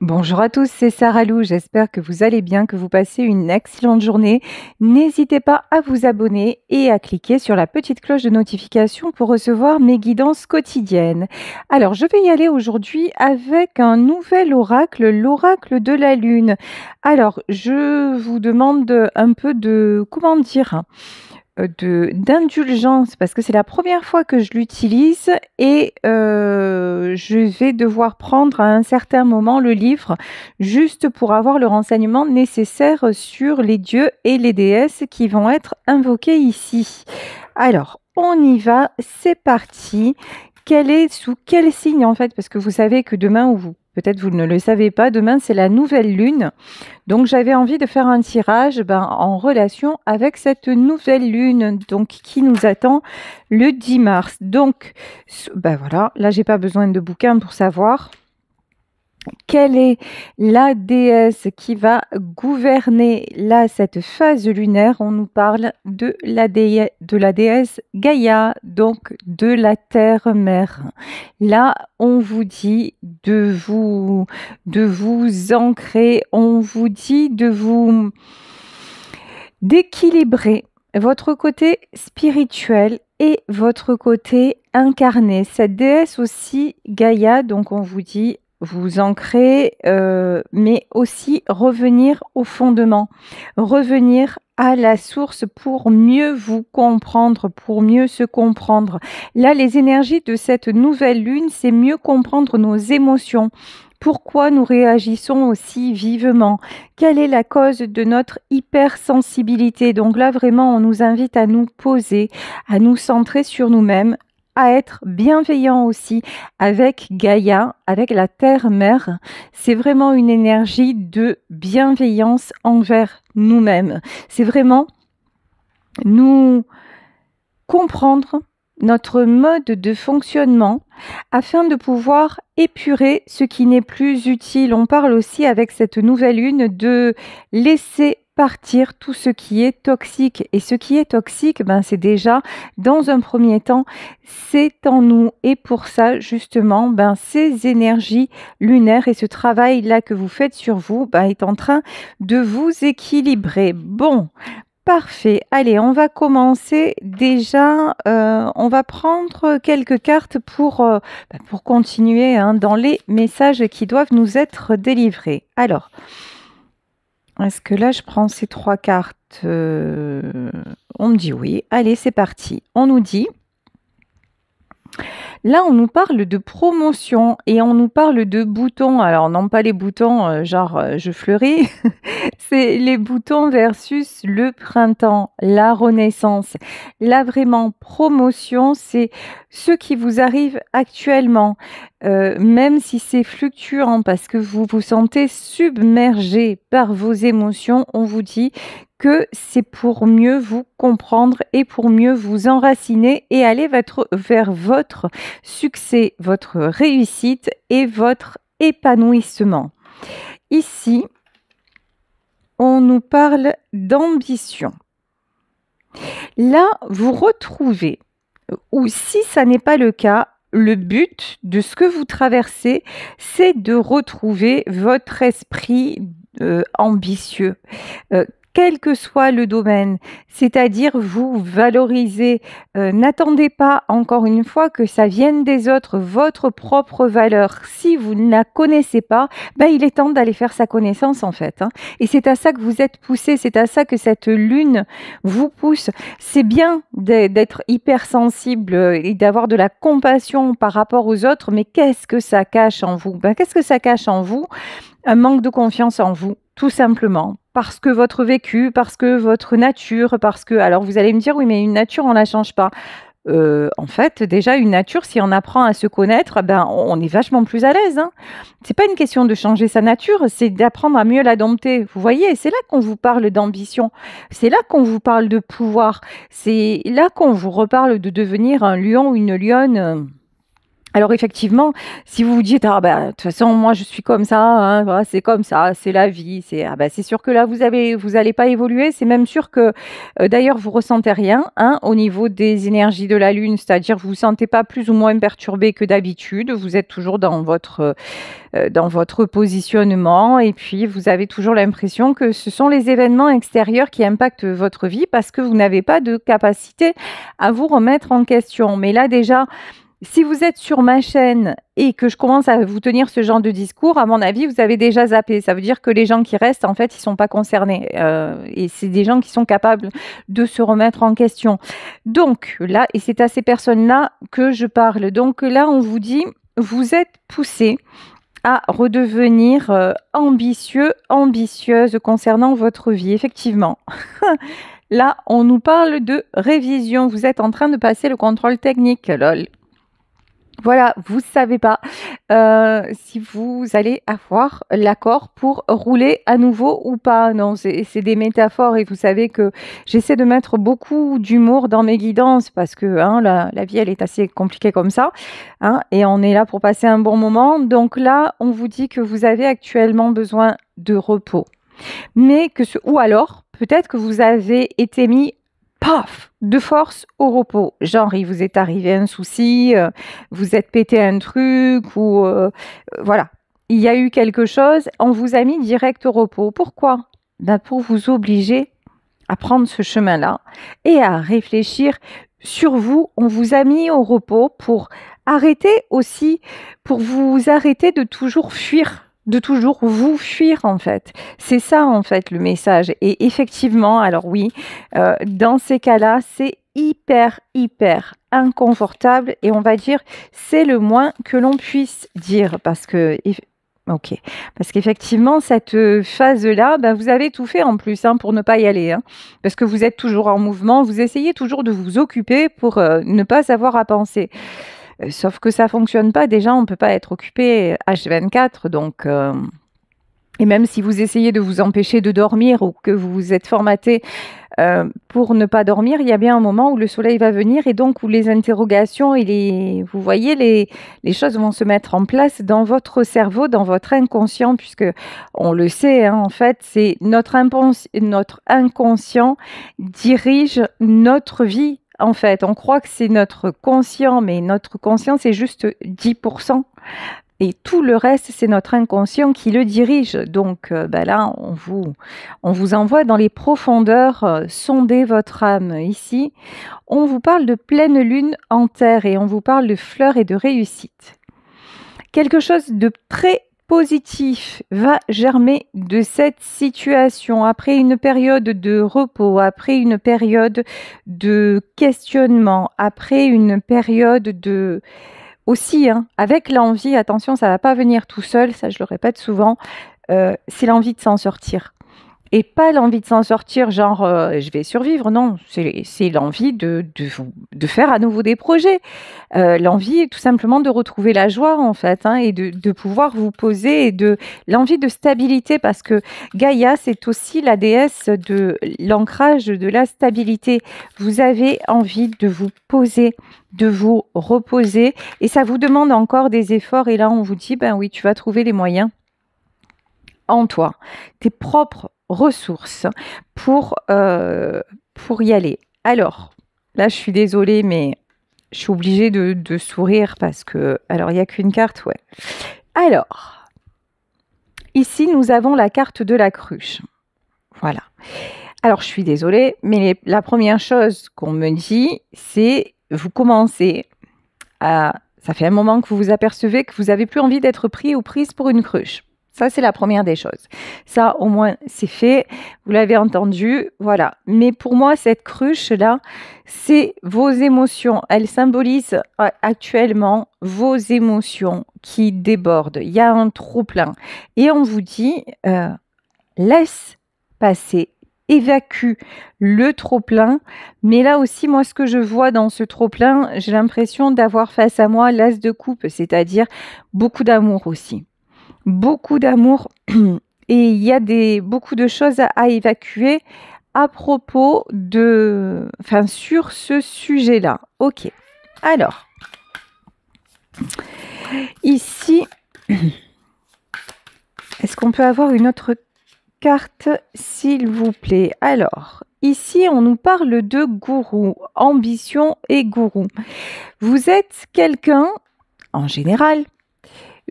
Bonjour à tous, c'est Sarah Lou. J'espère que vous allez bien, que vous passez une excellente journée. N'hésitez pas à vous abonner et à cliquer sur la petite cloche de notification pour recevoir mes guidances quotidiennes. Alors, je vais y aller aujourd'hui avec un nouvel oracle, l'oracle de la Lune. Alors, je vous demande un peu de, comment dire, d'indulgence parce que c'est la première fois que je l'utilise et je vais devoir prendre à un certain moment le livre juste pour avoir le renseignement nécessaire sur les dieux et les déesses qui vont être invoqués ici. Alors, on y va, c'est parti. Quel est sous quel signe en fait? Parce que vous savez que demain, ou peut-être vous ne le savez pas, demain c'est la nouvelle lune. Donc j'avais envie de faire un tirage en relation avec cette nouvelle lune donc, qui nous attend le 10 mars. Donc voilà, là j'ai pas besoin de bouquin pour savoir. Quelle est la déesse qui va gouverner là cette phase lunaire? On nous parle de la déesse Gaïa, donc de la terre-mère. Là, on vous dit de vous ancrer, on vous dit d'équilibrer votre côté spirituel et votre côté incarné. Cette déesse aussi, Gaïa, donc on vous dit vous ancrer, mais aussi revenir au fondement, revenir à la source pour mieux vous comprendre, pour mieux se comprendre. Là, les énergies de cette nouvelle lune, c'est mieux comprendre nos émotions. Pourquoi nous réagissons aussi vivement? Quelle est la cause de notre hypersensibilité? Donc là, vraiment, on nous invite à nous poser, à nous centrer sur nous-mêmes, à être bienveillant aussi avec Gaïa, avec la terre-mère. C'est vraiment une énergie de bienveillance envers nous-mêmes. C'est vraiment nous comprendre notre mode de fonctionnement afin de pouvoir épurer ce qui n'est plus utile. On parle aussi avec cette nouvelle lune de laisser partir tout ce qui est toxique. Et ce qui est toxique, c'est déjà, dans un premier temps, c'est en nous. Et pour ça, justement, ces énergies lunaires et ce travail-là que vous faites sur vous est en train de vous équilibrer. Bon, parfait. Allez, on va commencer déjà. On va prendre quelques cartes pour continuer dans les messages qui doivent nous être délivrés. Alors, est-ce que là, je prends ces 3 cartes? On me dit oui. Allez, c'est parti. On nous dit... Là, on nous parle de promotion et on nous parle de boutons. Alors, non pas les boutons je fleuris, c'est les boutons versus le printemps, la renaissance. Là, vraiment, promotion, c'est ce qui vous arrive actuellement, même si c'est fluctuant parce que vous vous sentez submergé par vos émotions, on vous dit que c'est pour mieux vous comprendre et pour mieux vous enraciner et aller vers votre succès, votre réussite et votre épanouissement. Ici, on nous parle d'ambition. Là, vous retrouvez, ou si ça n'est pas le cas, le but de ce que vous traversez, c'est de retrouver votre esprit ambitieux. Quel que soit le domaine, c'est-à-dire vous valoriser. N'attendez pas, encore une fois, que ça vienne des autres, votre propre valeur. Si vous ne la connaissez pas, il est temps d'aller faire sa connaissance en fait. Et c'est à ça que vous êtes poussé, c'est à ça que cette lune vous pousse. C'est bien d'être hypersensible et d'avoir de la compassion par rapport aux autres, mais qu'est-ce que ça cache en vous? Qu'est-ce que ça cache en vous? Un manque de confiance en vous, tout simplement. Parce que votre vécu, parce que votre nature, parce que... Alors vous allez me dire, oui, mais une nature, on ne la change pas. En fait, déjà, une nature, si on apprend à se connaître, on est vachement plus à l'aise. C'est pas une question de changer sa nature, c'est d'apprendre à mieux la dompter. Vous voyez, c'est là qu'on vous parle d'ambition. C'est là qu'on vous parle de pouvoir. C'est là qu'on vous reparle de devenir un lion ou une lionne Alors effectivement, si vous vous dites: «Ah bah, de toute façon moi je suis comme ça, hein, voilà, c'est comme ça, c'est la vie», c'est sûr que là vous allez pas évoluer. C'est même sûr que, d'ailleurs vous ressentez rien, hein, au niveau des énergies de la lune, c'est-à-dire vous vous sentez pas plus ou moins perturbé que d'habitude. Vous êtes toujours dans votre positionnement et puis vous avez toujours l'impression que ce sont les événements extérieurs qui impactent votre vie parce que vous n'avez pas de capacité à vous remettre en question. Mais là déjà, si vous êtes sur ma chaîne et que je commence à vous tenir ce genre de discours, à mon avis, vous avez déjà zappé. Ça veut dire que les gens qui restent, en fait, ils sont pas concernés. Et c'est des gens qui sont capables de se remettre en question. Donc là, et c'est à ces personnes-là que je parle. Donc là, on vous dit, vous êtes poussé à redevenir ambitieux, ambitieuse concernant votre vie, effectivement. Là, on nous parle de révision. Vous êtes en train de passer le contrôle technique. Lol. Voilà, vous ne savez pas si vous allez avoir l'accord pour rouler à nouveau ou pas. Non, c'est des métaphores et vous savez que j'essaie de mettre beaucoup d'humour dans mes guidances parce que hein, la vie, elle est assez compliquée comme ça. Hein, et on est là pour passer un bon moment. Donc là, on vous dit que vous avez actuellement besoin de repos. Mais ou alors, peut-être que vous avez été mis paf, de force au repos. Genre, il vous est arrivé un souci, vous êtes pété un truc ou voilà. Il y a eu quelque chose, on vous a mis direct au repos. Pourquoi? Ben, pour vous obliger à prendre ce chemin-là et à réfléchir sur vous. On vous a mis au repos pour arrêter aussi, pour vous arrêter de toujours fuir, de toujours vous fuir en fait. C'est ça en fait le message. Et effectivement, alors oui, dans ces cas-là, c'est hyper, hyper inconfortable et on va dire c'est le moins que l'on puisse dire parce que ok, parce qu'effectivement cette phase-là, ben, vous avez tout fait en plus hein, pour ne pas y aller, hein, parce que vous êtes toujours en mouvement, vous essayez toujours de vous occuper pour ne pas avoir à penser. Sauf que ça fonctionne pas. Déjà, on peut pas être occupé H24, donc. Et même si vous essayez de vous empêcher de dormir ou que vous vous êtes formaté pour ne pas dormir, il y a bien un moment où le soleil va venir et donc où les interrogations et vous voyez, les choses vont se mettre en place dans votre cerveau, dans votre inconscient, puisque on le sait, hein, en fait, c'est notre inconscient dirige notre vie. En fait, on croit que c'est notre conscient, mais notre conscient, c'est juste 10%. Et tout le reste, c'est notre inconscient qui le dirige. Donc ben là, on vous envoie dans les profondeurs sonder votre âme. Ici, on vous parle de pleine lune en terre et on vous parle de fleurs et de réussite. Quelque chose de très positif va germer de cette situation après une période de repos, après une période de questionnement, après une période de aussi, hein, avec l'envie, attention, ça ne va pas venir tout seul, ça je le répète souvent, c'est l'envie de s'en sortir. Et pas l'envie de s'en sortir, genre je vais survivre, non, c'est l'envie de faire à nouveau des projets. L'envie tout simplement de retrouver la joie en fait, hein, et de pouvoir vous poser, et l'envie de stabilité, parce que Gaïa, c'est aussi la déesse de l'ancrage, de la stabilité. Vous avez envie de vous poser, de vous reposer, et ça vous demande encore des efforts, et là on vous dit, ben oui, tu vas trouver les moyens en toi, tes propres ressources pour y aller. Alors, là, je suis désolée, mais je suis obligée de sourire parce que... Alors, il n'y a qu'une carte, ouais. Alors, ici, nous avons la carte de la cruche. Voilà. Alors, je suis désolée, mais la première chose qu'on me dit, c'est vous commencez à... Ça fait un moment que vous vous apercevez que vous n'avez plus envie d'être pris ou prise pour une cruche. Ça, c'est la première des choses. Ça, au moins, c'est fait. Vous l'avez entendu. Voilà. Mais pour moi, cette cruche-là, c'est vos émotions. Elle symbolise actuellement vos émotions qui débordent. Il y a un trop-plein. Et on vous dit, laisse passer, évacue le trop-plein. Mais là aussi, moi, ce que je vois dans ce trop-plein, j'ai l'impression d'avoir face à moi l'as de coupe, c'est-à-dire beaucoup d'amour aussi. Beaucoup d'amour et il y a beaucoup de choses à évacuer à propos sur ce sujet-là. Ok, alors, Ici, est-ce qu'on peut avoir une autre carte, s'il vous plaît? Alors, ici, on nous parle de gourou, ambition et gourou. Vous êtes quelqu'un, en général,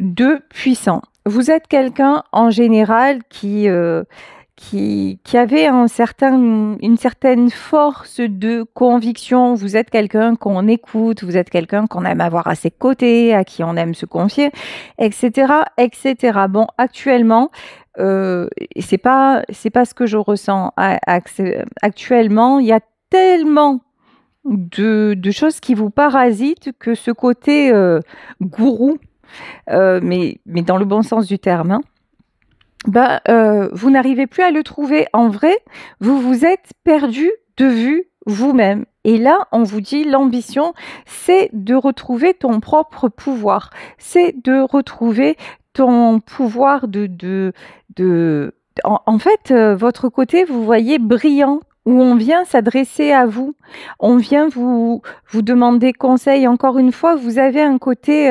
de puissant. Vous êtes quelqu'un, en général, qui avait une certaine force de conviction. Vous êtes quelqu'un qu'on écoute, vous êtes quelqu'un qu'on aime avoir à ses côtés, à qui on aime se confier, etc., etc. Bon, actuellement, c'est pas ce que je ressens. Actuellement, il y a tellement de choses qui vous parasitent que ce côté gourou, mais dans le bon sens du terme, hein, vous n'arrivez plus à le trouver en vrai, vous vous êtes perdu de vue vous-même. Et là, on vous dit, l'ambition, c'est de retrouver ton propre pouvoir, c'est de retrouver ton pouvoir en fait, votre côté, vous voyez, brillant, où on vient s'adresser à vous, on vient vous demander conseil. Encore une fois, vous avez un côté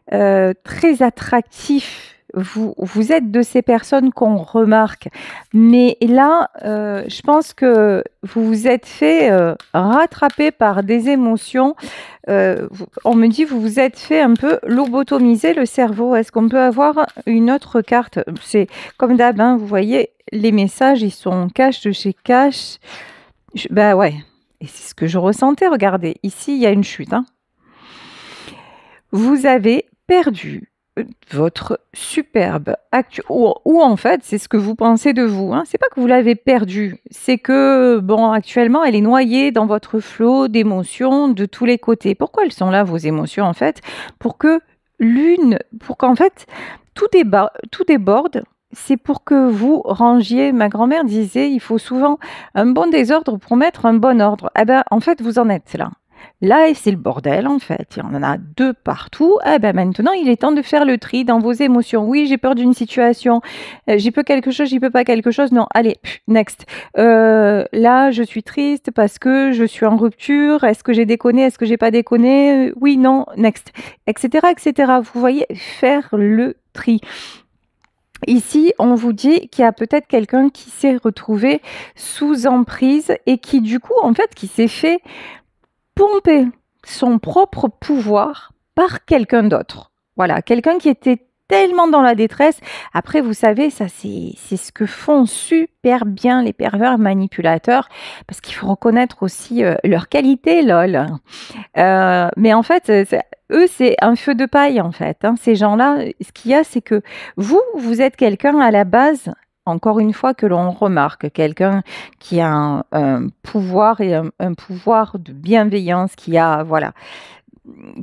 très attractif. Vous êtes de ces personnes qu'on remarque. Mais là, je pense que vous vous êtes fait rattraper par des émotions. On me dit, vous vous êtes fait un peu lobotomiser le cerveau. Est-ce qu'on peut avoir une autre carte? C'est comme d'hab, hein, vous voyez, les messages, ils sont cache de chez cache. Bah ouais, et c'est ce que je ressentais. Regardez, ici, il y a une chute, hein. Vous avez perdu votre superbe ou en fait, c'est ce que vous pensez de vous, hein. C'est pas que vous l'avez perdue, c'est que, bon, actuellement, elle est noyée dans votre flot d'émotions de tous les côtés. Pourquoi elles sont là, vos émotions, en fait? Pour qu'en fait, tout déborde. C'est pour que vous rangiez. Ma grand-mère disait, il faut souvent un bon désordre pour mettre un bon ordre. Eh ben, en fait, vous en êtes là. Là, c'est le bordel, en fait. Il y en a deux partout. Eh ben maintenant, il est temps de faire le tri dans vos émotions. Oui, j'ai peur d'une situation. J'y peux quelque chose, j'y peux pas quelque chose. Non, allez, next. Là, je suis triste parce que je suis en rupture. Est-ce que j'ai déconné? Est-ce que j'ai pas déconné? Oui, non, next. Etc., etc. Vous voyez, faire le tri. Ici, on vous dit qu'il y a peut-être quelqu'un qui s'est retrouvé sous emprise et qui, du coup, en fait, qui s'est fait pomper son propre pouvoir par quelqu'un d'autre. Voilà, quelqu'un qui était tellement dans la détresse. Après, vous savez, ça c'est ce que font super bien les pervers manipulateurs, parce qu'il faut reconnaître aussi leur qualité, lol. Mais en fait, eux, c'est un feu de paille, en fait, hein. Ces gens-là, ce qu'il y a, c'est que vous êtes quelqu'un à la base, encore une fois, que l'on remarque, quelqu'un qui a un pouvoir et un pouvoir de bienveillance, voilà,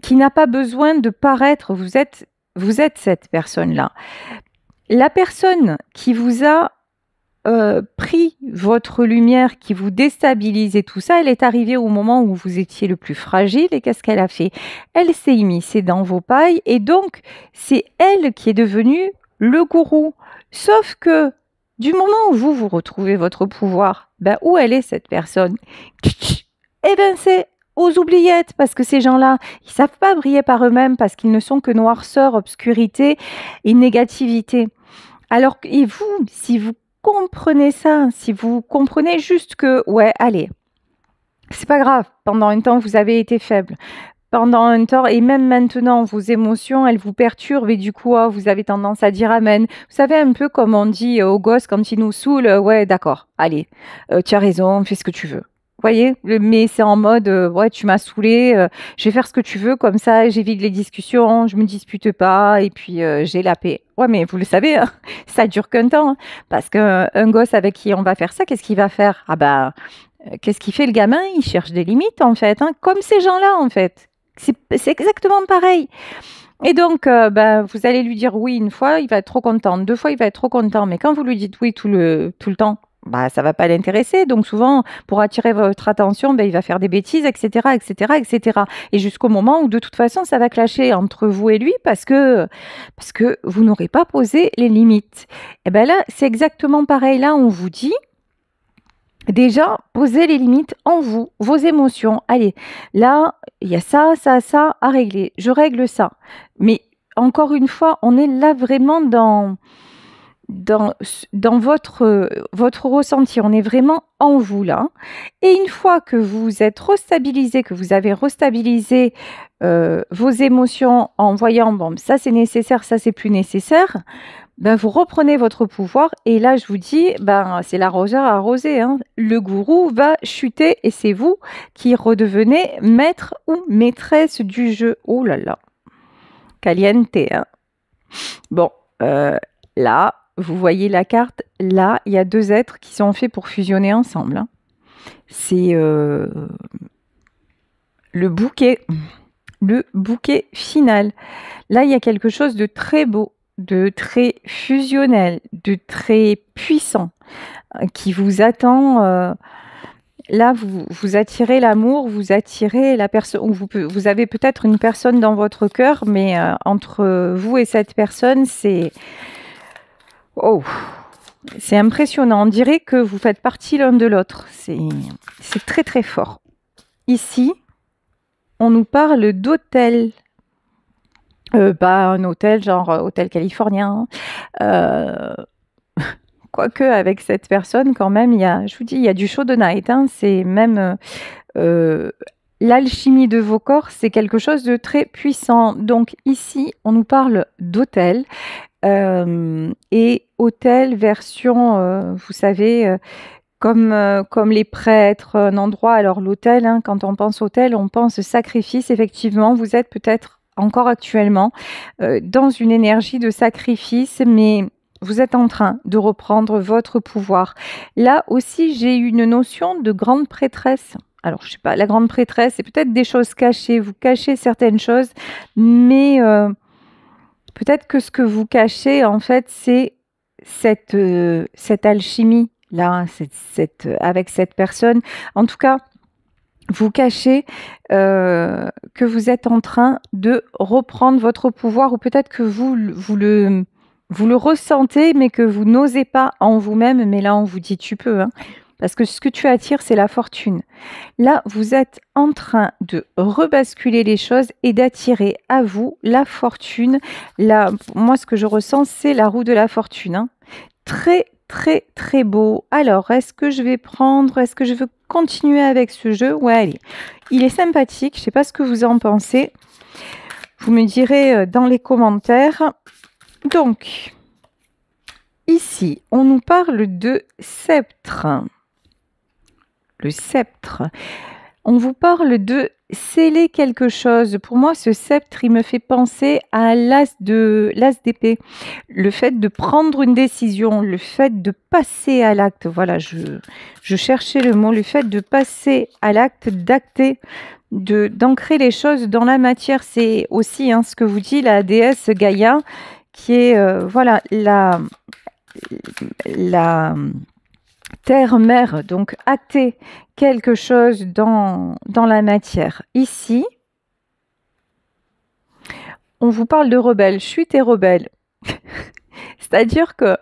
qui n'a pas besoin de paraître. Vous êtes cette personne-là. La personne qui vous a pris votre lumière, qui vous déstabilise et tout ça, elle est arrivée au moment où vous étiez le plus fragile. Et qu'est-ce qu'elle a fait? Elle s'est immiscée dans vos pailles et donc c'est elle qui est devenue le gourou. Sauf que du moment où vous retrouvez votre pouvoir, où elle est cette personne? Eh bien c'est aux oubliettes, parce que ces gens-là, ils savent pas briller par eux-mêmes, parce qu'ils ne sont que noirceur, obscurité et négativité. Alors, et vous, si vous comprenez ça, si vous comprenez juste que, ouais, allez, c'est pas grave, pendant un temps, vous avez été faible. Pendant un temps, et même maintenant, vos émotions, elles vous perturbent et du coup, vous avez tendance à dire amen. Vous savez, un peu comme on dit aux gosses quand ils nous saoulent, ouais, d'accord, allez, tu as raison, fais ce que tu veux. Vous voyez, mais c'est en mode, ouais, tu m'as saoulé, je vais faire ce que tu veux, comme ça, j'évite les discussions, je me dispute pas, et puis j'ai la paix. Ouais, mais vous le savez, hein, ça dure qu'un temps, hein, parce qu'un gosse avec qui on va faire ça, qu'est-ce qu'il va faire? Ah ben, qu'est-ce qu'il fait le gamin? Il cherche des limites, en fait, hein, comme ces gens-là, en fait. C'est exactement pareil. Et donc, vous allez lui dire oui une fois, il va être trop content. Deux fois, il va être trop content. Mais quand vous lui dites oui tout le temps, ça va pas l'intéresser. Donc souvent, pour attirer votre attention, il va faire des bêtises, etc., etc., etc. Et jusqu'au moment où, de toute façon, ça va clasher entre vous et lui parce que vous n'aurez pas posé les limites. Et bien là, c'est exactement pareil. Là, on vous dit, Déjà, posez les limites en vous, vos émotions. Allez, là, il y a ça, ça, ça à régler. Je règle ça. Mais encore une fois, on est là vraiment dans, dans votre ressenti. On est vraiment en vous là. Et une fois que vous êtes restabilisé, que vous avez restabilisé vos émotions en voyant, bon, ça c'est nécessaire, ça c'est plus nécessaire, ben, vous reprenez votre pouvoir et là je vous dis, ben, c'est l'arroseur arrosé, hein. Le gourou va chuter et c'est vous qui redevenez maître ou maîtresse du jeu. Oh là là, caliente, hein. Bon, là, vous voyez la carte, là, il y a deux êtres qui sont faits pour fusionner ensemble, hein. C'est le bouquet final. Là, il y a quelque chose de très beau, de très fusionnel, de très puissant qui vous attend. Là, vous attirez l'amour, vous attirez la personne. Vous avez peut-être une personne dans votre cœur, mais entre vous et cette personne, c'est c'est impressionnant. On dirait que vous faites partie l'un de l'autre. C'est très très fort. Ici, on nous parle d'hôtel. Pas un hôtel genre hôtel californien. Quoique avec cette personne, quand même, je vous dis, il y a du show de night, hein. C'est même l'alchimie de vos corps, c'est quelque chose de très puissant. Donc ici, on nous parle d'hôtel et hôtel version, vous savez, comme les prêtres, un endroit. Alors l'hôtel, hein, quand on pense hôtel, on pense sacrifice. Effectivement, vous êtes peut-être encore actuellement dans une énergie de sacrifice, mais vous êtes en train de reprendre votre pouvoir. Là aussi, j'ai une notion de grande prêtresse. Alors, je sais pas, la grande prêtresse, c'est peut-être des choses cachées. Vous cachez certaines choses, mais peut-être que ce que vous cachez, en fait, c'est cette alchimie là, avec cette personne. En tout cas, vous cachez que vous êtes en train de reprendre votre pouvoir, ou peut-être que vous le ressentez, mais que vous n'osez pas en vous-même. Mais là, on vous dit tu peux, hein, parce que ce que tu attires, c'est la fortune. Là, vous êtes en train de rebasculer les choses et d'attirer à vous la fortune. Là, moi, ce que je ressens, c'est la roue de la fortune, hein. Très, très, très beau. Alors, est-ce que je veux continuer avec ce jeu? Ouais, allez. Il est sympathique. Je ne sais pas ce que vous en pensez. Vous me direz dans les commentaires. Donc, ici, on nous parle de sceptre. Le sceptre. On vous parle de sceller quelque chose. Pour moi, ce sceptre, il me fait penser à l'as d'épée. Le fait de prendre une décision, le fait de passer à l'acte. Voilà, je cherchais le mot. Le fait de passer à l'acte, d'acter, d'ancrer les choses dans la matière. C'est aussi ce que vous dit la déesse Gaïa, qui est voilà la terre-mère, donc acter quelque chose dans la matière. Ici, on vous parle de rebelle. Je suis tes rebelle. C'est-à-dire que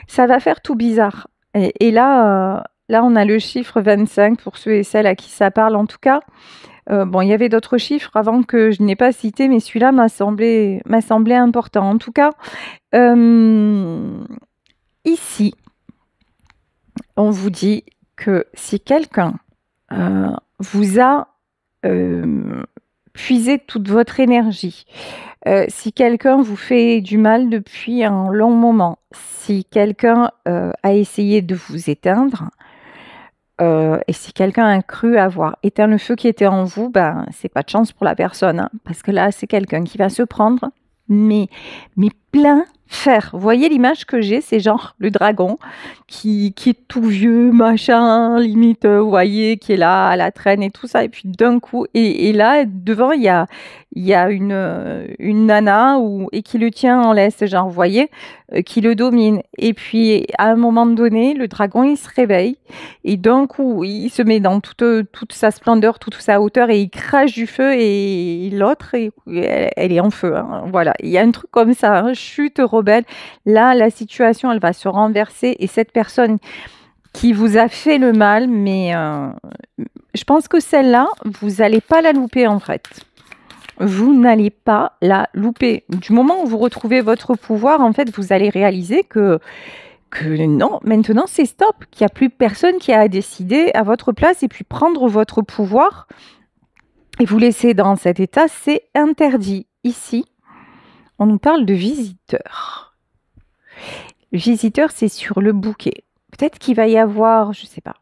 ça va faire tout bizarre. Et là, on a le chiffre 25 pour ceux et celles à qui ça parle. En tout cas, bon, il y avait d'autres chiffres avant que je n'ai pas cité, mais celui-là m'a semblé important. En tout cas, ici, on vous dit que si quelqu'un vous a puisé toute votre énergie, si quelqu'un vous fait du mal depuis un long moment, si quelqu'un a essayé de vous éteindre, et si quelqu'un a cru avoir éteint le feu qui était en vous, ben c'est pas de chance pour la personne, hein, parce que là c'est quelqu'un qui va se prendre mais plein fer. Vous voyez l'image que j'ai, c'est genre le dragon qui est tout vieux, machin, limite, vous voyez, qui est là à la traîne et tout ça. Et puis d'un coup, et là, devant, il y a une nana et qui le tient en laisse, genre, vous voyez, qui le domine. Et puis, à un moment donné, le dragon, il se réveille. Et d'un coup, il se met dans toute sa splendeur, toute sa hauteur, et il crache du feu. Et l'autre, elle est en feu, hein. Voilà, il y a un truc comme ça, hein, chute rebelle. Là, la situation, elle va se renverser. Et cette personne qui vous a fait le mal, mais je pense que celle-là, vous n'allez pas la louper en fait. Vous n'allez pas la louper. Du moment où vous retrouvez votre pouvoir, en fait, vous allez réaliser que non, maintenant c'est stop, qu'il n'y a plus personne qui a à décider à votre place et puis prendre votre pouvoir et vous laisser dans cet état, c'est interdit. Ici, on nous parle de visiteur. Visiteur, c'est sur le bouquet. Peut-être qu'il va y avoir, je ne sais pas,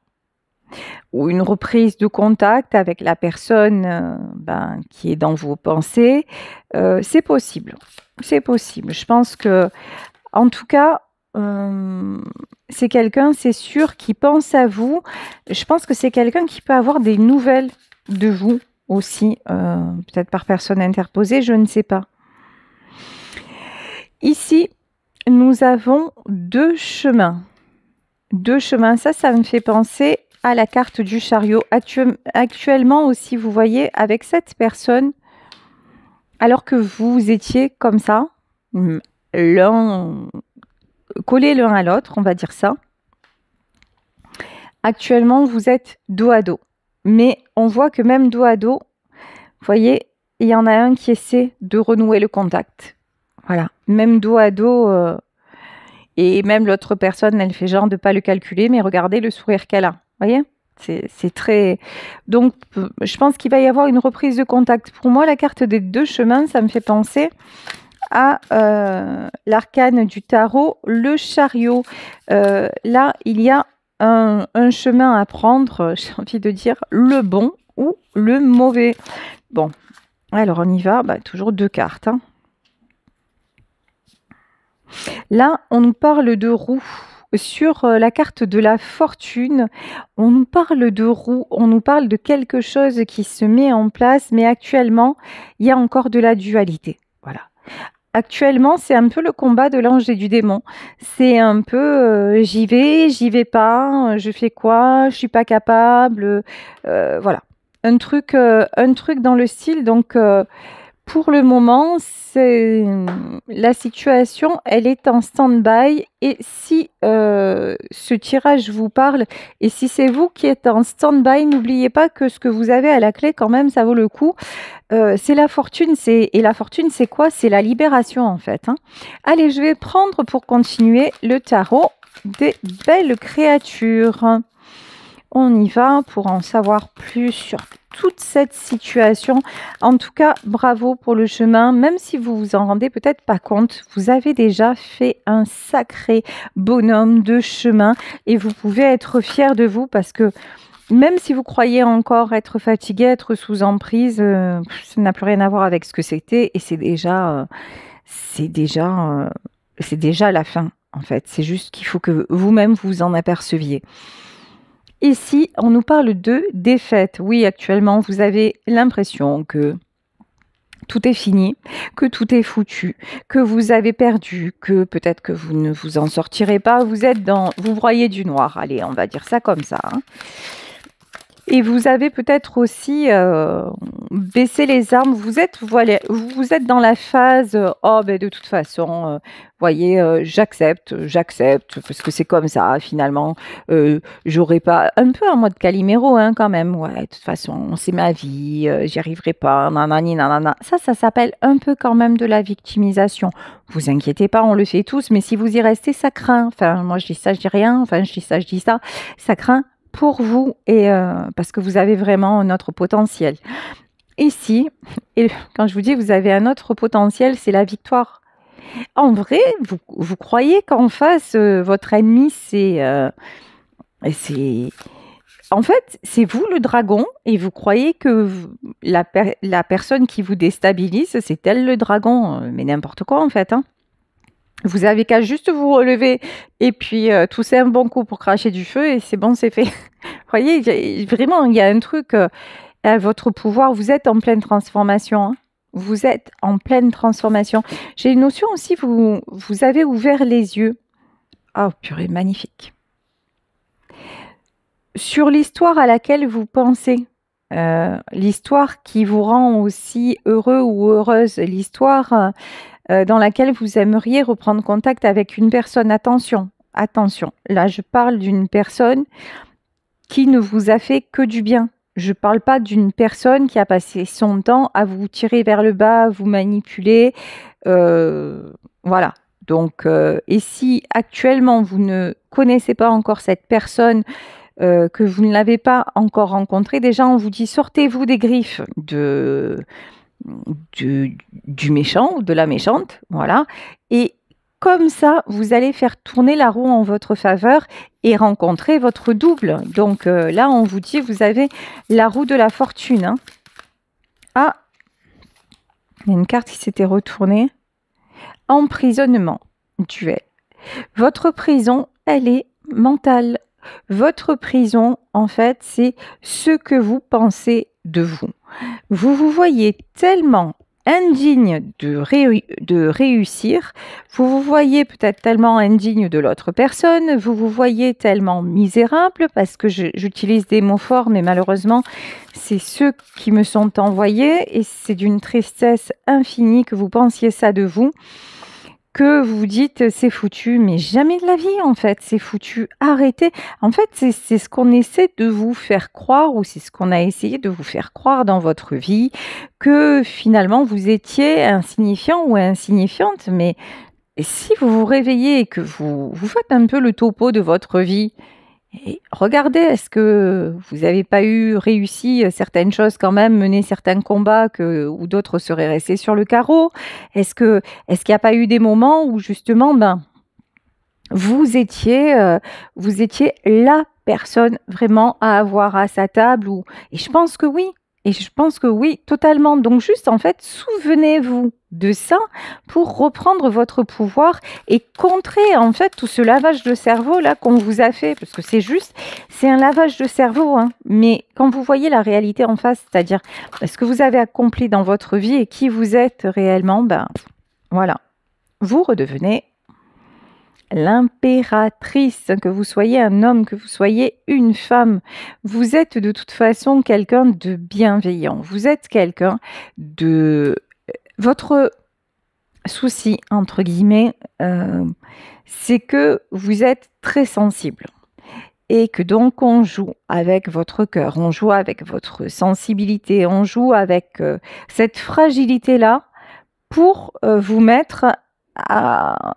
ou une reprise de contact avec la personne qui est dans vos pensées. C'est possible. C'est possible. Je pense que, en tout cas, c'est quelqu'un, c'est sûr, qui pense à vous. Je pense que c'est quelqu'un qui peut avoir des nouvelles de vous aussi, peut-être par personne interposée, je ne sais pas. Ici, nous avons deux chemins. Deux chemins, ça me fait penser à la carte du chariot. Actuellement aussi, vous voyez, avec cette personne, alors que vous étiez comme ça, collés l'un à l'autre, on va dire ça. Actuellement, vous êtes dos à dos. Mais on voit que même dos à dos, vous voyez, il y en a un qui essaie de renouer le contact. Voilà, même dos à dos. Et même l'autre personne, elle fait genre de ne pas le calculer, mais regardez le sourire qu'elle a. Vous voyez ? C'est très... Donc, je pense qu'il va y avoir une reprise de contact. Pour moi, la carte des deux chemins, ça me fait penser à l'arcane du tarot, le chariot. Là, il y a un chemin à prendre, j'ai envie de dire, le bon ou le mauvais. Bon, alors on y va. Toujours deux cartes. Hein. Là, on nous parle de roue. Sur la carte de la fortune, on nous parle de roue, on nous parle de quelque chose qui se met en place, mais actuellement, il y a encore de la dualité. Voilà. Actuellement, c'est un peu le combat de l'ange et du démon. C'est un peu j'y vais pas, je fais quoi, je suis pas capable. Voilà. Un truc dans le style. Donc, pour le moment, la situation, elle est en stand-by. Et si ce tirage vous parle, et si c'est vous qui êtes en stand-by, n'oubliez pas que ce que vous avez à la clé, quand même, ça vaut le coup. C'est la fortune. Et la fortune, c'est quoi? C'est la libération, en fait. Hein. Allez, je vais prendre pour continuer le tarot des belles créatures. On y va pour en savoir plus sur toute cette situation. En tout cas, bravo pour le chemin. Même si vous vous en rendez peut-être pas compte, vous avez déjà fait un sacré bonhomme de chemin et vous pouvez être fier de vous parce que même si vous croyez encore être fatigué, être sous emprise, ça n'a plus rien à voir avec ce que c'était et c'est déjà la fin en fait. C'est juste qu'il faut que vous-même vous en aperceviez. Ici, on nous parle de défaite. Oui, actuellement, vous avez l'impression que tout est fini, que tout est foutu, que vous avez perdu, que peut-être que vous ne vous en sortirez pas. Vous broyez du noir. Allez, on va dire ça comme ça. Hein. Et vous avez peut-être aussi baissé les armes. Vous êtes dans la phase de toute façon, voyez, j'accepte, parce que c'est comme ça finalement. J'aurais pas un peu en mode Calimero hein, quand même. Ouais, de toute façon, c'est ma vie, j'y arriverai pas. Nanani, nanana. Ça s'appelle un peu quand même de la victimisation. Vous inquiétez pas, on le fait tous, mais si vous y restez, ça craint. Enfin, moi je dis ça, je dis rien. Enfin, je dis ça, je dis ça. Ça craint pour vous et parce que vous avez vraiment un autre potentiel. Ici, et quand je vous dis vous avez un autre potentiel, c'est la victoire. En vrai, vous croyez qu'en face, votre ennemi, en fait, c'est vous le dragon et vous croyez que la personne qui vous déstabilise, c'est elle le dragon. Mais n'importe quoi en fait. Hein. Vous avez qu'à juste vous relever et puis tousser un bon coup pour cracher du feu et c'est bon, c'est fait. Vous voyez, vraiment, il y a un truc, à votre pouvoir, vous êtes en pleine transformation. Hein. Vous êtes en pleine transformation. J'ai une notion aussi, vous avez ouvert les yeux. Oh, purée, magnifique. Sur l'histoire à laquelle vous pensez, l'histoire qui vous rend aussi heureux ou heureuse, l'histoire dans laquelle vous aimeriez reprendre contact avec une personne. Attention, attention, là je parle d'une personne qui ne vous a fait que du bien. Je ne parle pas d'une personne qui a passé son temps à vous tirer vers le bas, à vous manipuler. Voilà. Donc, et si actuellement vous ne connaissez pas encore cette personne, que vous ne l'avez pas encore rencontrée, déjà on vous dit sortez-vous des griffes du méchant ou de la méchante. Voilà. Et comme ça, vous allez faire tourner la roue en votre faveur et rencontrer votre double. Donc là, on vous dit, vous avez la roue de la fortune. Hein. Ah, il y a une carte qui s'était retournée. Emprisonnement, duel. Votre prison, elle est mentale. Votre prison, en fait, c'est ce que vous pensez de vous. Vous vous voyez tellement indigne de réussir, vous vous voyez peut-être tellement indigne de l'autre personne, vous vous voyez tellement misérable, parce que j'utilise des mots forts, mais malheureusement, c'est ceux qui me sont envoyés, et c'est d'une tristesse infinie que vous pensiez ça de vous, que vous dites c'est foutu, mais jamais de la vie en fait, c'est foutu, arrêtez. En fait, c'est ce qu'on essaie de vous faire croire, ou c'est ce qu'on a essayé de vous faire croire dans votre vie, que finalement vous étiez insignifiant ou insignifiante, mais si vous vous réveillez et que vous faites un peu le topo de votre vie, et regardez, est-ce que vous n'avez pas réussi certaines choses quand même, mené certains combats où d'autres seraient restés sur le carreau? Est-ce qu'il n'y a pas eu des moments où justement, vous étiez la personne vraiment à avoir à sa table? Et je pense que oui. Et je pense que oui, totalement. Donc juste, en fait, souvenez-vous de ça pour reprendre votre pouvoir et contrer, en fait, tout ce lavage de cerveau là qu'on vous a fait. Parce que c'est un lavage de cerveau. Hein. Mais quand vous voyez la réalité en face, c'est-à-dire ce que vous avez accompli dans votre vie et qui vous êtes réellement, voilà. Vous redevenez l'impératrice, que vous soyez un homme, que vous soyez une femme. Vous êtes de toute façon quelqu'un de bienveillant. Vous êtes quelqu'un de... Votre souci, entre guillemets, c'est que vous êtes très sensible. Et que donc on joue avec votre cœur, on joue avec votre sensibilité, on joue avec cette fragilité-là pour vous mettre à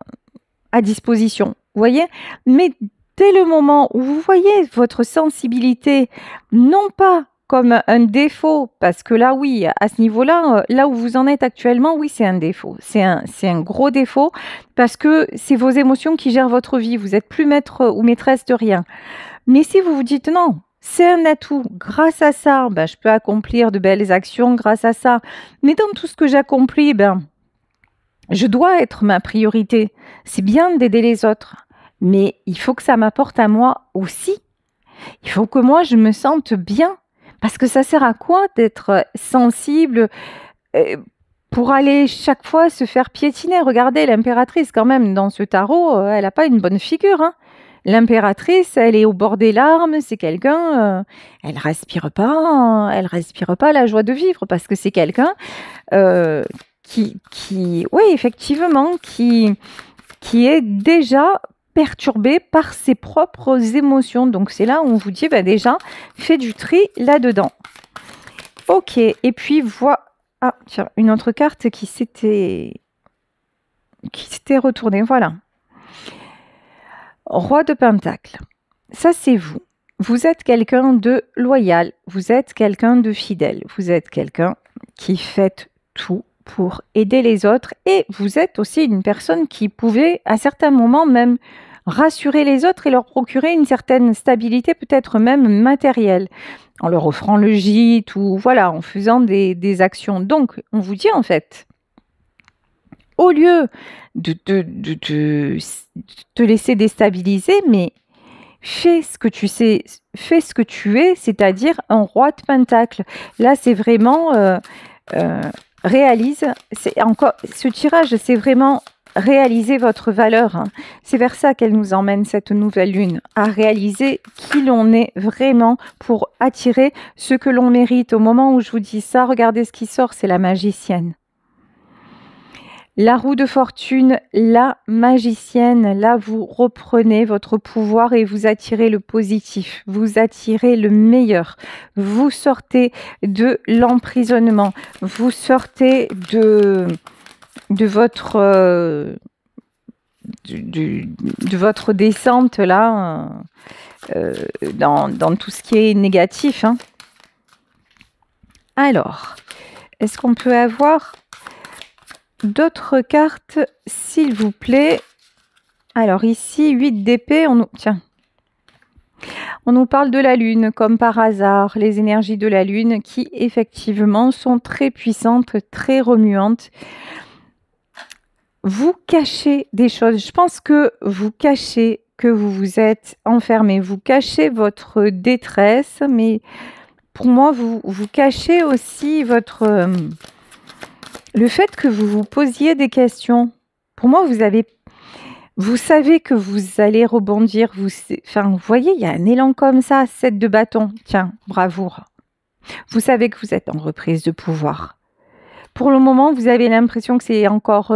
disposition, vous voyez. Mais dès le moment où vous voyez votre sensibilité, non pas comme un défaut, parce que là, oui, à ce niveau-là, là où vous en êtes actuellement, oui, c'est un défaut. C'est un gros défaut, parce que c'est vos émotions qui gèrent votre vie. Vous n'êtes plus maître ou maîtresse de rien. Mais si vous vous dites non, c'est un atout, grâce à ça, je peux accomplir de belles actions grâce à ça. Mais dans tout ce que j'accomplis, je dois être ma priorité. C'est bien d'aider les autres, mais il faut que ça m'apporte à moi aussi. Il faut que moi, je me sente bien. Parce que ça sert à quoi d'être sensible pour aller chaque fois se faire piétiner? Regardez, l'impératrice, quand même, dans ce tarot, elle n'a pas une bonne figure. Hein. L'impératrice, elle est au bord des larmes, c'est quelqu'un, elle respire pas la joie de vivre, parce que c'est quelqu'un oui, effectivement, qui est déjà perturbé par ses propres émotions. Donc, c'est là où on vous dit, déjà, fais du tri là-dedans. Ok, et puis, voilà. Ah, tiens, une autre carte qui s'était retournée, voilà. Roi de Pentacle. Ça, c'est vous. Vous êtes quelqu'un de loyal, vous êtes quelqu'un de fidèle, vous êtes quelqu'un qui fait tout pour aider les autres, et vous êtes aussi une personne qui pouvait à certains moments même rassurer les autres et leur procurer une certaine stabilité, peut-être même matérielle, en leur offrant le gîte ou voilà, en faisant des actions. Donc, on vous dit en fait, au lieu de te laisser déstabiliser, mais fais ce que tu sais, fais ce que tu es, c'est-à-dire un roi de pentacle. Là, c'est vraiment réalise. Ce tirage, c'est vraiment réaliser votre valeur. Hein. C'est vers ça qu'elle nous emmène, cette nouvelle lune, à réaliser qui l'on est vraiment pour attirer ce que l'on mérite. Au moment où je vous dis ça, regardez ce qui sort, c'est la magicienne. La roue de fortune, la magicienne, là vous reprenez votre pouvoir et vous attirez le positif, vous attirez le meilleur, vous sortez de l'emprisonnement, vous sortez de votre, de votre descente là, dans tout ce qui est négatif, hein. Alors, est-ce qu'on peut avoir d'autres cartes, s'il vous plaît? Alors ici, 8 d'épée, on nous parle de la lune, comme par hasard, les énergies de la lune qui, effectivement, sont très puissantes, très remuantes. Vous cachez des choses. Je pense que vous cachez que vous vous êtes enfermé. Vous cachez votre détresse, mais pour moi, vous cachez aussi votre... le fait que vous vous posiez des questions. Pour moi, vous savez que vous allez rebondir. Enfin, vous voyez, il y a un élan comme ça, 7 de bâton. Tiens, bravoure. Vous savez que vous êtes en reprise de pouvoir. Pour le moment, vous avez l'impression que c'est encore...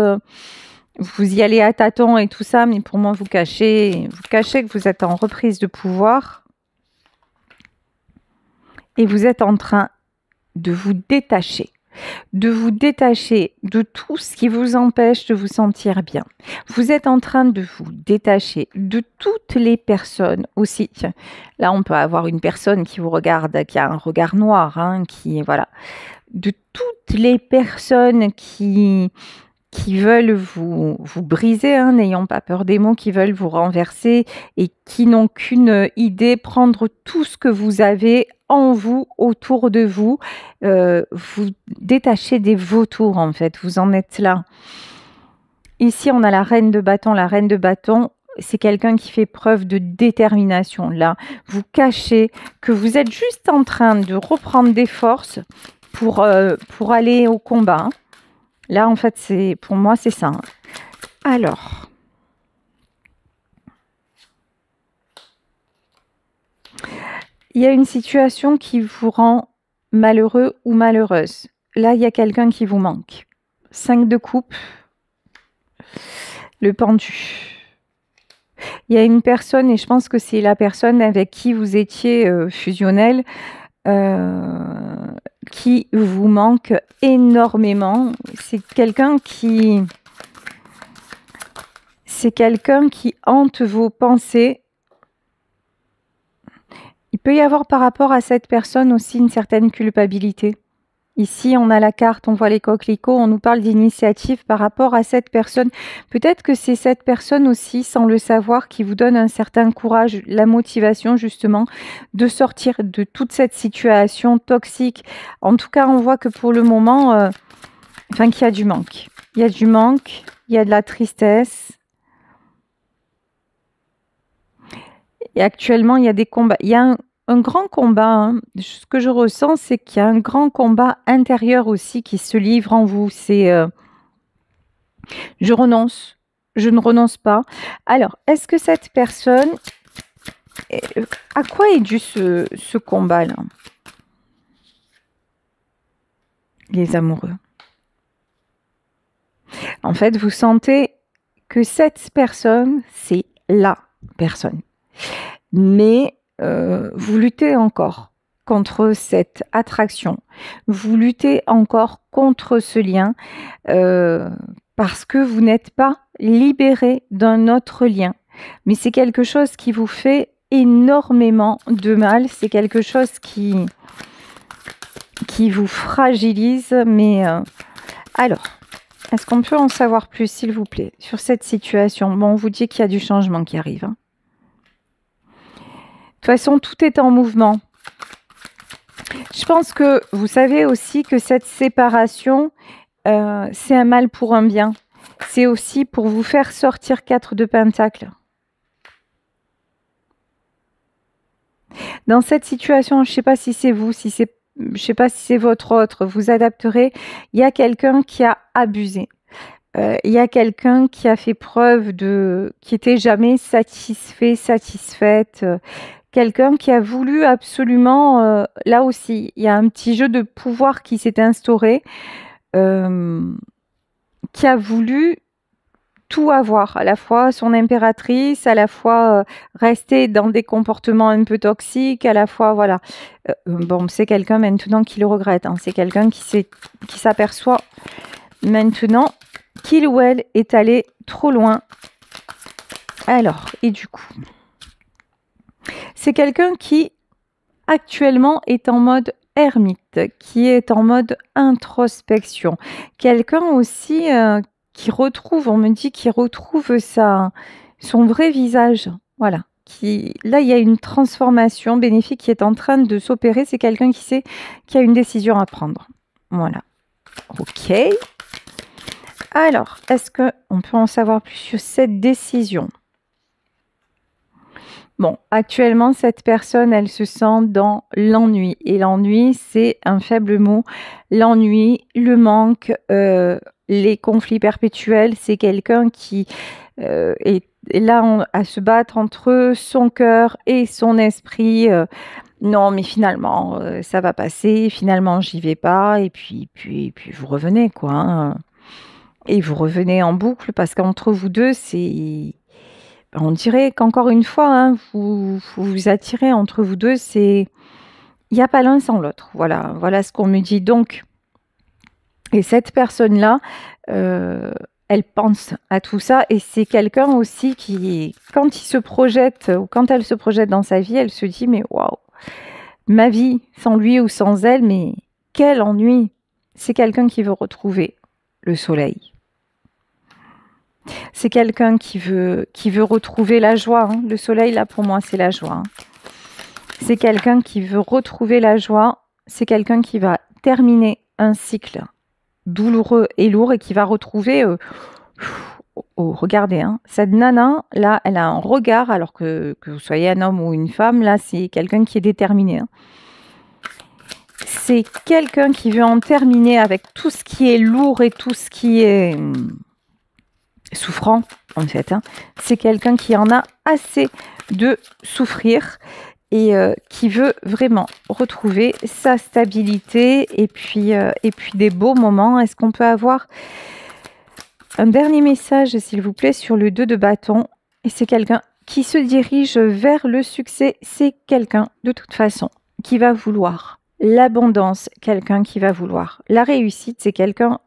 vous y allez à tâtons et tout ça, mais pour moi, vous cachez que vous êtes en reprise de pouvoir. Et vous êtes en train de vous détacher de tout ce qui vous empêche de vous sentir bien. Vous êtes en train de vous détacher de toutes les personnes aussi. Là, on peut avoir une personne qui vous regarde, qui a un regard noir, hein, voilà, de toutes les personnes qui veulent vous briser, hein, n'ayant pas peur des mots, qui veulent vous renverser et qui n'ont qu'une idée, prendre tout ce que vous avez en vous, autour de vous, vous détachez des vautours en fait, vous en êtes là. Ici, on a la reine de bâton. La reine de bâton, c'est quelqu'un qui fait preuve de détermination. Là, vous cachez que vous êtes juste en train de reprendre des forces pour aller au combat. Là, en fait, pour moi, c'est ça. Alors, il y a une situation qui vous rend malheureux ou malheureuse. Là, il y a quelqu'un qui vous manque. 5 de coupe, le pendu. Il y a une personne, et je pense que c'est la personne avec qui vous étiez fusionnel, qui vous manque énormément. C'est quelqu'un qui hante vos pensées. Il peut y avoir par rapport à cette personne aussi une certaine culpabilité. Ici, on a la carte, on voit les coquelicots, on nous parle d'initiative par rapport à cette personne. Peut-être que c'est cette personne aussi, sans le savoir, qui vous donne un certain courage, la motivation justement de sortir de toute cette situation toxique. En tout cas, on voit que pour le moment, qu'il y a du manque. Il y a du manque, il y a de la tristesse. Et actuellement, il y a des combats. Il y a un grand combat, hein. Ce que je ressens, c'est qu'il y a un grand combat intérieur aussi qui se livre en vous. C'est je renonce, je ne renonce pas. Alors, est-ce que cette personne, à quoi est dû ce combat-là? Les amoureux. En fait, vous sentez que cette personne, c'est la personne. Mais vous luttez encore contre cette attraction. Vous luttez encore contre ce lien parce que vous n'êtes pas libéré d'un autre lien. Mais c'est quelque chose qui vous fait énormément de mal. C'est quelque chose qui vous fragilise. Mais alors, est-ce qu'on peut en savoir plus, s'il vous plaît, sur cette situation? Bon, on vous dit qu'il y a du changement qui arrive, hein. De toute façon, tout est en mouvement. Je pense que vous savez aussi que cette séparation, c'est un mal pour un bien. C'est aussi pour vous faire sortir 4 de pentacles. Dans cette situation, je ne sais pas si c'est vous, je ne sais pas si c'est votre autre, vous adapterez. Il y a quelqu'un qui a abusé. Il y a quelqu'un qui a fait preuve qui n'était jamais satisfait, satisfaite. Quelqu'un qui a voulu absolument, là aussi, il y a un petit jeu de pouvoir qui s'est instauré, qui a voulu tout avoir, à la fois son impératrice, à la fois rester dans des comportements un peu toxiques, à la fois, voilà. Bon, c'est quelqu'un maintenant qui le regrette, hein. C'est quelqu'un qui s'aperçoit maintenant qu'il ou elle est allé trop loin. Alors, et du coup, c'est quelqu'un qui actuellement est en mode ermite, qui est en mode introspection. Quelqu'un aussi qui retrouve, on me dit, qui retrouve son vrai visage. Voilà. Là, il y a une transformation bénéfique qui est en train de s'opérer. C'est quelqu'un qui sait qu'il y a une décision à prendre. Voilà. Ok. Alors, est-ce qu'on peut en savoir plus sur cette décision ? Bon, actuellement, cette personne, elle se sent dans l'ennui. Et l'ennui, c'est un faible mot. L'ennui, le manque, les conflits perpétuels, c'est quelqu'un qui est là à se battre entre son cœur et son esprit. Non, mais finalement, ça va passer. Finalement, j'y vais pas. Et puis vous revenez, quoi, hein. Et vous revenez en boucle parce qu'entre vous deux, on dirait qu'encore une fois, hein, vous attirez entre vous deux, il n'y a pas l'un sans l'autre. Voilà ce qu'on me dit. Donc, et cette personne-là, elle pense à tout ça et c'est quelqu'un aussi qui, quand il se projette ou quand elle se projette dans sa vie, elle se dit mais waouh, ma vie sans lui ou sans elle, mais quel ennui. C'est quelqu'un qui veut retrouver le soleil. C'est quelqu'un qui veut retrouver la joie, hein. Le soleil, là, pour moi, c'est la joie, hein. C'est quelqu'un qui veut retrouver la joie. C'est quelqu'un qui va terminer un cycle douloureux et lourd et qui va retrouver... regardez, hein, cette nana, là, elle a un regard, alors que vous soyez un homme ou une femme, là, c'est quelqu'un qui est déterminé, hein. C'est quelqu'un qui veut en terminer avec tout ce qui est lourd et tout ce qui est... souffrant en fait, hein. C'est quelqu'un qui en a assez de souffrir et qui veut vraiment retrouver sa stabilité et puis des beaux moments. Est-ce qu'on peut avoir un dernier message s'il vous plaît sur le 2 de bâton? Et c'est quelqu'un qui se dirige vers le succès. C'est quelqu'un de toute façon qui va vouloir l'abondance, quelqu'un qui va vouloir la réussite. C'est quelqu'un,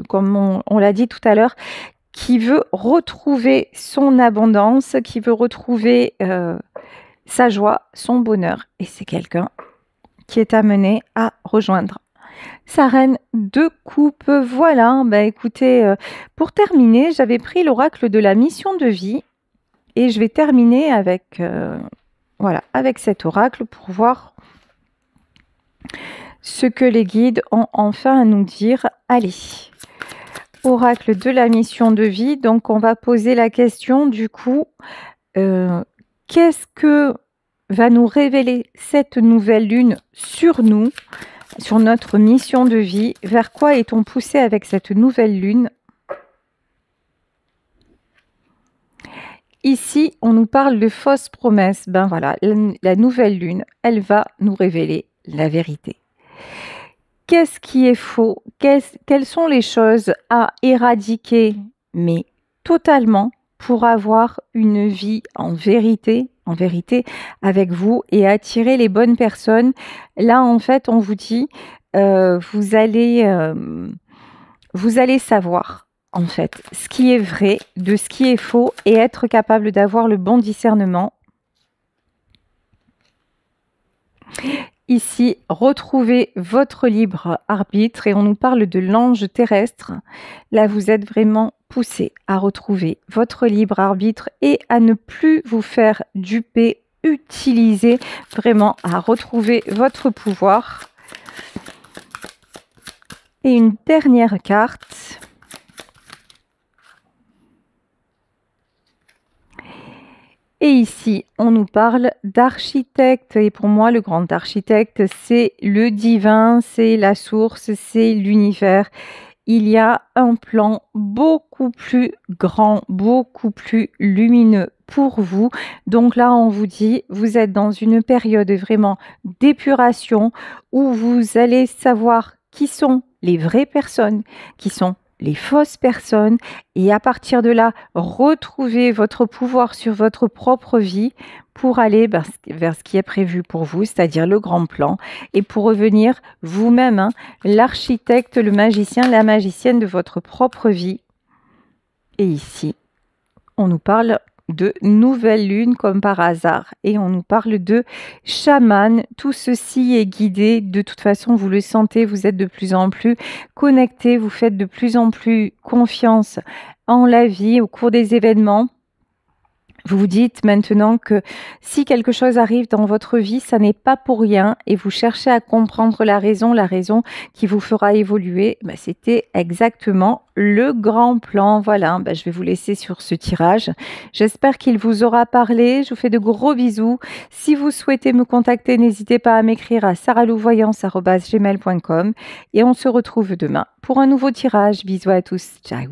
comme on l'a dit tout à l'heure, qui veut retrouver son abondance, qui veut retrouver sa joie, son bonheur. Et c'est quelqu'un qui est amené à rejoindre sa reine de coupe. Voilà, bah écoutez, pour terminer, j'avais pris l'oracle de la mission de vie et je vais terminer avec, avec cet oracle pour voir ce que les guides ont enfin à nous dire. Allez, oracle de la mission de vie. Donc, on va poser la question du coup, qu'est-ce que va nous révéler cette nouvelle lune sur nous, sur notre mission de vie? Vers quoi est-on poussé avec cette nouvelle lune? Ici, on nous parle de fausses promesses. Ben voilà, la nouvelle lune, elle va nous révéler la vérité. Qu'est-ce qui est faux? Quelles sont les choses à éradiquer, mais totalement, pour avoir une vie en vérité avec vous et attirer les bonnes personnes? Là, en fait, on vous dit, vous allez savoir, en fait, ce qui est vrai de ce qui est faux et être capable d'avoir le bon discernement. Ici, retrouvez votre libre arbitre et on nous parle de l'ange terrestre. Là, vous êtes vraiment poussé à retrouver votre libre arbitre et à ne plus vous faire duper, utiliser vraiment à retrouver votre pouvoir. Et une dernière carte. Et ici, on nous parle d'architecte. Et pour moi, le grand architecte, c'est le divin, c'est la source, c'est l'univers. Il y a un plan beaucoup plus grand, beaucoup plus lumineux pour vous. Donc là, on vous dit, vous êtes dans une période vraiment d'épuration où vous allez savoir qui sont les vraies personnes, qui sont les fausses personnes et à partir de là, retrouver votre pouvoir sur votre propre vie pour aller vers ce qui est prévu pour vous, c'est-à-dire le grand plan, et pour revenir vous-même, hein, l'architecte, le magicien, la magicienne de votre propre vie. Et ici, on nous parle de nouvelle lune comme par hasard et on nous parle de chaman. Tout ceci est guidé, de toute façon vous le sentez, vous êtes de plus en plus connecté, vous faites de plus en plus confiance en la vie au cours des événements. Vous vous dites maintenant que si quelque chose arrive dans votre vie, ça n'est pas pour rien et vous cherchez à comprendre la raison qui vous fera évoluer. C'était exactement le grand plan. Voilà, je vais vous laisser sur ce tirage. J'espère qu'il vous aura parlé. Je vous fais de gros bisous. Si vous souhaitez me contacter, n'hésitez pas à m'écrire à sarahlouvoyance@gmail.com et on se retrouve demain pour un nouveau tirage. Bisous à tous. Ciao.